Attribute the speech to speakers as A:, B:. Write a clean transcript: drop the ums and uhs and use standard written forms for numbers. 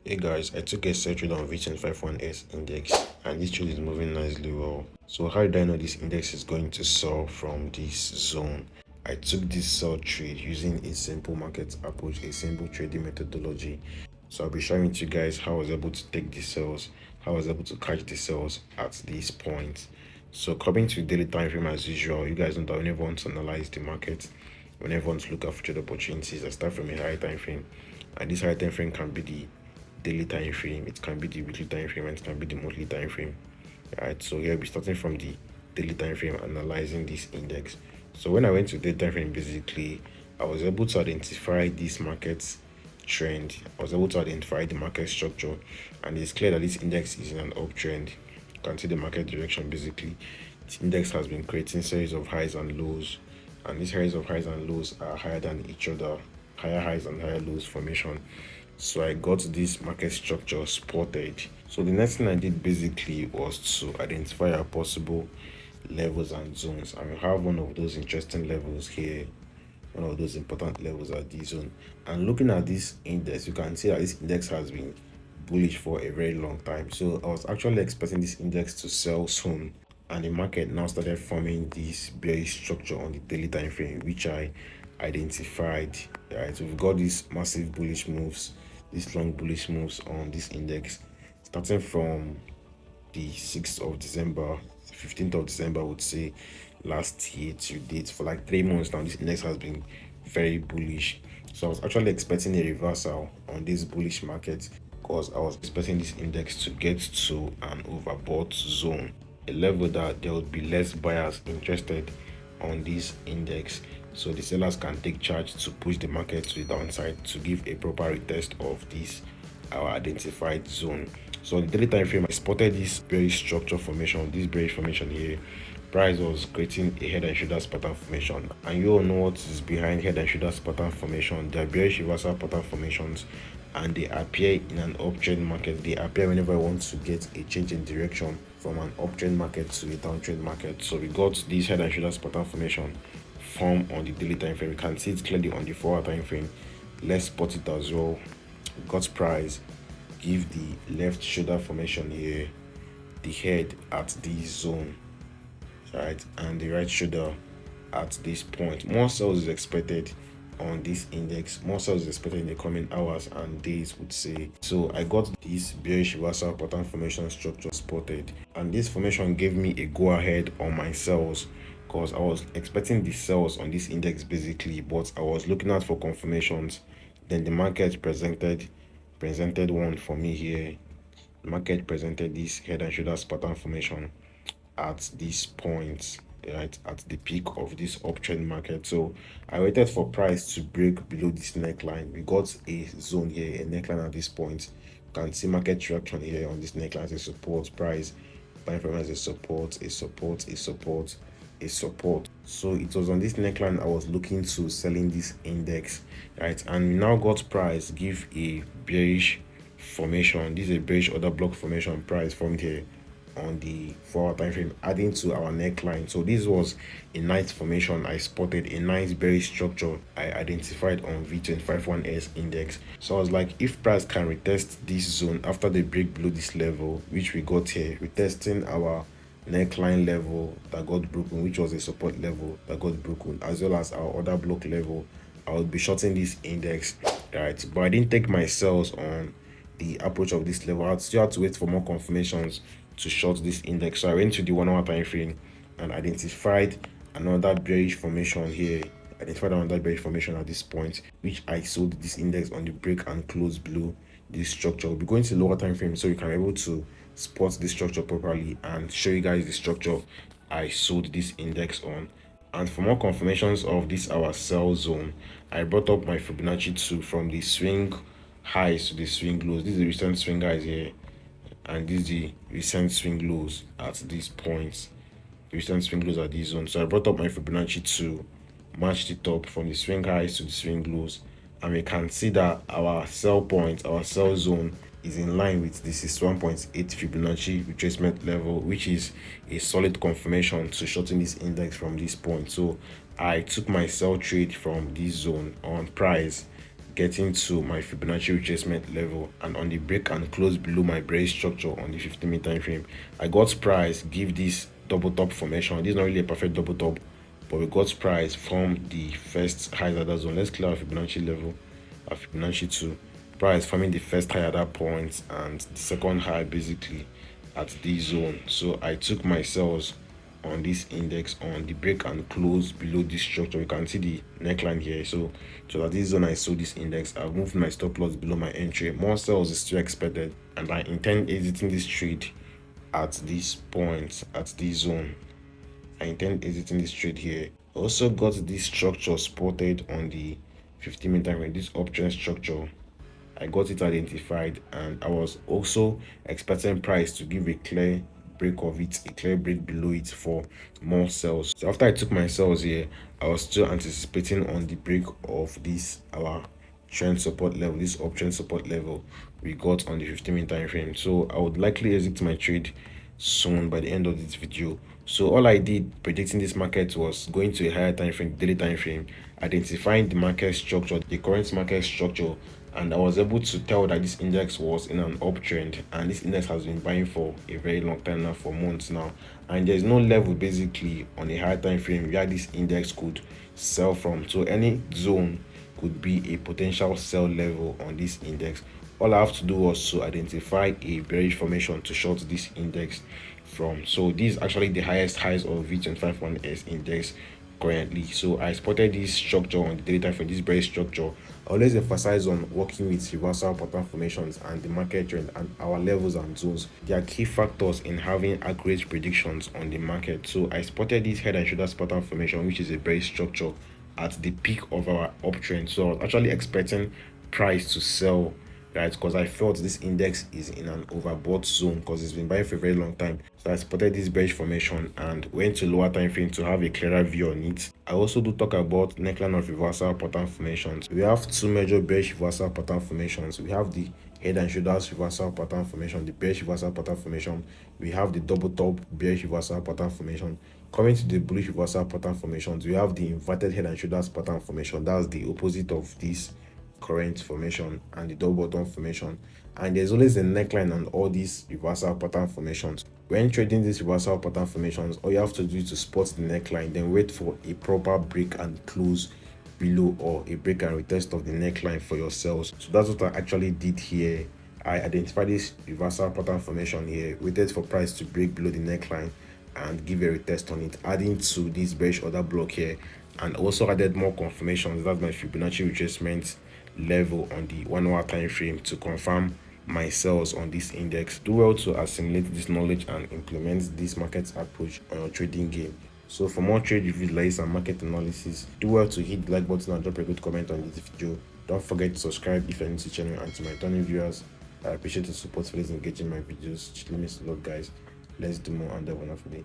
A: Hey guys, I took a sell trade on V251S index and this trade is moving nicely well. So how did I know this index is going to sell from this zone? I took this sell trade using a simple market approach, a simple trading methodology. So I'll be sharing with you guys how I was able to take the sells, how I was able to catch the sells at this point. So coming to daily time frame as usual, you guys know that whenever I want to analyze the market, whenever I want to look at future opportunities, I start from a high time frame, and this high time frame can be the daily time frame, it can be the weekly time frame, and it can be the monthly time frame. Right, so here we're starting from the daily time frame, analyzing this index. So when I went to the time frame, basically I was able to identify this market trend, I was able to identify the market structure, and it's clear that this index is in an uptrend. You can see the market direction. Basically, this index has been creating series of highs and lows, and these series of highs and lows are higher than each other, higher highs and higher lows formation. So I got this market structure spotted. So the next thing I did basically was to identify our possible levels and zones, and we have one of those interesting levels here, one of those important levels at this zone. And looking at this index, you can see that this index has been bullish for a very long time. So I was actually expecting this index to sell soon, and the market now started forming this bearish structure on the daily time frame, which I identified. Right, so we've got these massive bullish moves, these long bullish moves on this index, starting from the 6th of December, 15th of December, I would say, last year to date. For like 3 months now, this index has been very bullish. So I was actually expecting a reversal on this bullish market, because I was expecting this index to get to an overbought zone, a level that there would be less buyers interested on this index, so the sellers can take charge to push the market to the downside to give a proper retest of this our identified zone. So on the daily time frame, I spotted this bearish structure formation, this bearish formation here. Price was creating a head and shoulders pattern formation, and you all know what is behind head and shoulders pattern formation. They are bearish reversal pattern formations, and they appear in an uptrend market. They appear whenever I want to get a change in direction from an uptrend market to a downtrend market. So we got this head and shoulders pattern formation form on the daily time frame. We can see it clearly on the 4-hour time frame. Let's spot it as well. We got price give the left shoulder formation here, the head at this zone, right, and the right shoulder at this point. More sales is expected on this index, more sales is expected in the coming hours and days, would say. So I got this bearish reversal pattern formation structure spotted, and this formation gave me a go ahead on my sales, because I was expecting the sales on this index basically, but I was looking out for confirmations. Then the market presented one for me here. The market presented this head and shoulders pattern formation at this point, right, at the peak of this uptrend market. So I waited for price to break below this neckline. We got a zone here, a neckline at this point. You can see market reaction here on this neckline as a support, price time frame as a support, a support, a support, a support. So it was on this neckline I was looking to selling this index, right, and we now got price give a bearish formation. This is a bearish order block formation, price formed here on the 4-hour time frame, adding to our neckline. So this was a nice formation. I spotted a nice bearish structure I identified on V251S index. So I was like, if price can retest this zone after they break below this level, which we got here, retesting our neckline level that got broken, which was a support level that got broken, as well as our order block level, I would be shorting this index, right? But I didn't take my sales on the approach of this level. I still had to wait for more confirmations to short this index. So I went to the 1-hour time frame and identified another bearish formation here. Identified another bearish formation at this point, which I sold this index on the break and close below this structure. We'll be going to lower time frame so you can be able to spot this structure properly and show you guys the structure I sold this index on. And for more confirmations of this our sell zone, I brought up my Fibonacci 2 from the swing highs to the swing lows. This is the recent swing highs here, and this is the recent swing lows at these points. The recent swing lows at these zones. So I brought up my Fibonacci to match it up from the swing highs to the swing lows, and we can see that our sell point, our sell zone, is in line with the 61.8 Fibonacci retracement level, which is a solid confirmation to shorten this index from this point. So I took my sell trade from this zone on price getting to my Fibonacci retracement level, and on the break and close below my bearish structure on the 15-minute time frame, I got price give this double top formation. This is not really a perfect double top, but we got price from the first high at that zone. Let's clear our Fibonacci level, our Fibonacci 2. Price forming the first high at that point and the second high basically at this zone. So I took my sells on this index on the break and close below this structure. You can see the neckline here. So at this zone I sold this index. I've moved my stop loss below my entry. More sells is still expected, and I intend exiting this trade at this point, at this zone. I intend exiting this trade here. I also got this structure spotted on the 15-minute time frame, this uptrend structure. I got it identified, and I was also expecting price to give a clear break of it, a clear break below it for more sells. So after I took my sells here, I was still anticipating on the break of this our trend support level, this uptrend support level we got on the 15-minute time frame. So I would likely exit my trade soon by the end of this video. So all I did predicting this market was going to a higher time frame, daily time frame, identifying the market structure, the current market structure, and I was able to tell that this index was in an uptrend, and this index has been buying for a very long time now, for months now, and there's no level basically on a higher time frame where this index could sell from. So any zone could be a potential sell level on this index. All I have to do was to identify a bearish formation to short this index from. So this is actually the highest highs of V251S index currently. So I spotted this structure on the daily time frame, this bearish structure. I always emphasize on working with reversal pattern formations and the market trend and our levels and zones. They are key factors in having accurate predictions on the market. So I spotted this head and shoulders pattern formation, which is a bearish structure at the peak of our uptrend. So I was actually expecting price to sell, right, because I felt this index is in an overbought zone because it's been buying for a very long time. So I spotted this bearish formation and went to lower time frame to have a clearer view on it. I also do talk about neckline of reversal pattern formations. We have two major bearish reversal pattern formations. We have the head and shoulders reversal pattern formation, the bearish reversal pattern formation. We have the double top bearish reversal pattern formation. Coming to the bullish reversal pattern formations, we have the inverted head and shoulders pattern formation. That's the opposite of this current formation and the double bottom formation. And there's always a neckline on all these reversal pattern formations. When trading these reversal pattern formations, all you have to do is to spot the neckline, then wait for a proper break and close below, or a break and retest of the neckline for your sells. So that's what I actually did here. I identified this reversal pattern formation here, waited for price to break below the neckline and give a retest on it, adding to this bearish order block here, and also added more confirmations. That's my Fibonacci retracement level on the 1 hour time frame to confirm my sells on this index. Do well to assimilate this knowledge and implement this market approach on your trading game. So for more trade reviews, likes and market analysis, do well to hit the like button and drop a good comment on this video. Don't forget to subscribe if you're new to the channel, and to my returning viewers, I appreciate the support for this engaging my videos. It really means a lot, guys. Let's do more and have a wonderful day.